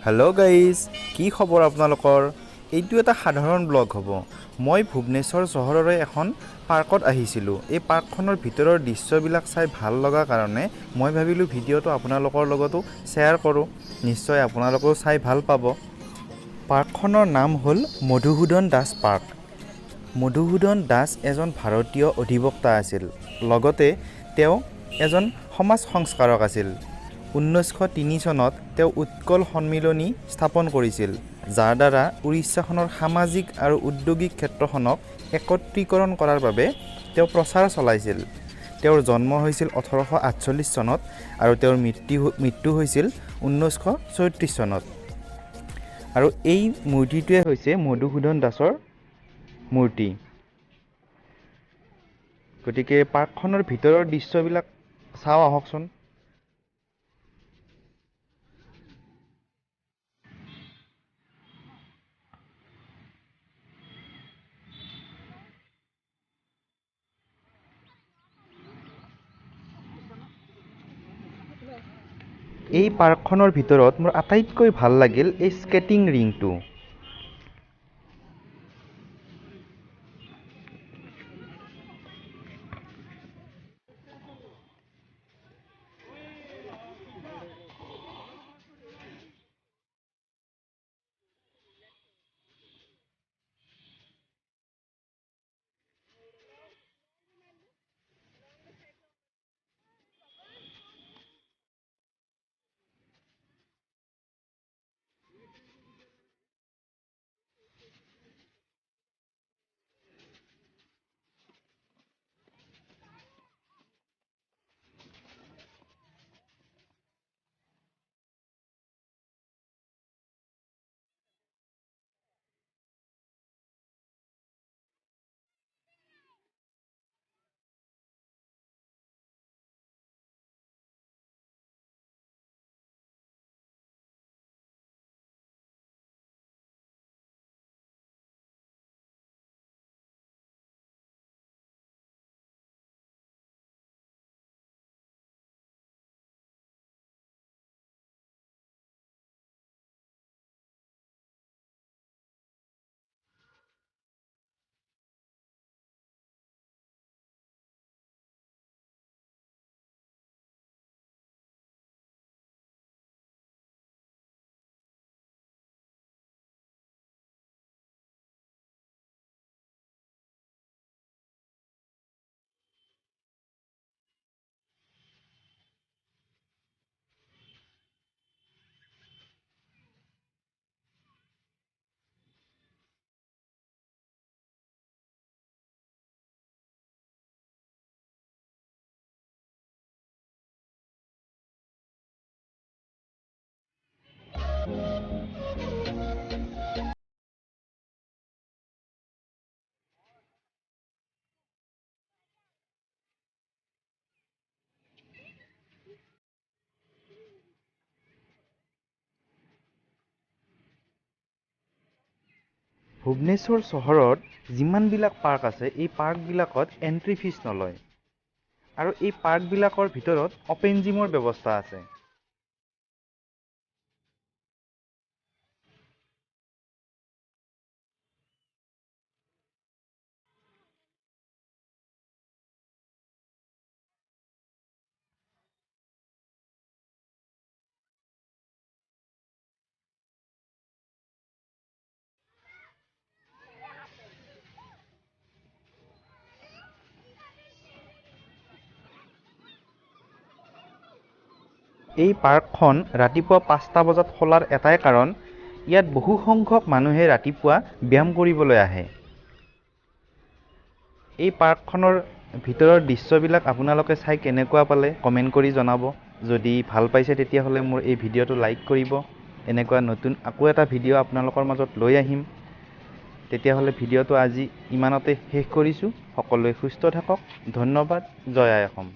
Hello' guys, কি খবৰ আপোনালোকৰ? এইটো এটা সাধাৰণ ব্লগ হ'ব। মই ভুৱনেশ্বৰ চহৰৰে এখন পাৰ্কত আহিছিলোঁ। এই পাৰ্কখনৰ ভিতৰৰ দৃশ্যবিলাক চাই ভাল লগা কাৰণে মই ভাবিলোঁ ভিডিঅ'টো আপোনালোকৰ লগতো শ্বেয়াৰ কৰোঁ। নিশ্চয় আপোনালোকেও চাই ভাল পাব। পাৰ্কখনৰ নাম হ'ল মধুসূদন দাস পাৰ্ক। মধুসূদন দাস এজন ভাৰতীয় অধিবক্তা আছিল। লগতে তেওঁ এজন সমাজ সংস্কাৰক আছিল। 1903 চনত তেওঁ উৎকল সন্মিলনী স্থাপন কৰিছিল, যাৰ দ্বাৰা উৰিষ্যাখনৰ সামাজিক আৰু উদ্যোগিক ক্ষেত্ৰখনক একত্ৰীকৰণ কৰাৰ বাবে তেওঁ প্ৰচাৰ চলাইছিল। তেওঁৰ জন্ম হৈছিল 1848 চনত আৰু তেওঁৰ মৃত্যু হৈছিল 1934 চনত। আৰু এই মূৰ্তিটোৱে হৈছে মধুসূদন দাসৰ মূৰ্তি। গতিকে পাৰ্কখনৰ ভিতৰৰ দৃশ্যবিলাক চাওঁ আহকচোন। এই পাৰ্কখনৰ ভিতৰত মোৰ আটাইতকৈ ভাল লাগিল এই স্কেটিং ৰিংটো। ভুৱনেশ্বৰ চহৰত যিমানবিলাক পাৰ্ক আছে, এই পাৰ্কবিলাকত এণ্ট্ৰি ফিজ নলয়। আৰু এই পাৰ্কবিলাকৰ ভিতৰত অপেন জিমৰ ব্যৱস্থা আছে। এই পাৰ্কখন ৰাতিপুৱা 5টা বজাত খোলাৰ এটাই কাৰণ, ইয়াত বহু সংখ্যক মানুহে ৰাতিপুৱা ব্যায়াম কৰিবলৈ আহে। এই পাৰ্কখনৰ ভিতৰৰ দৃশ্যবিলাক আপোনালোকে চাই কেনেকুৱা পালে কমেণ্ট কৰি জনাব। যদি ভাল পাইছে তেতিয়াহ'লে মোৰ এই ভিডিঅ'টো লাইক কৰিব। এনেকুৱা নতুন আকৌ এটা ভিডিঅ' আপোনালোকৰ মাজত লৈ আহিম। তেতিয়াহ'লে ভিডিঅ'টো আজি ইমানতে শেষ কৰিছোঁ। সকলোৱে সুস্থ থাকক। ধন্যবাদ। জয় আই অসম।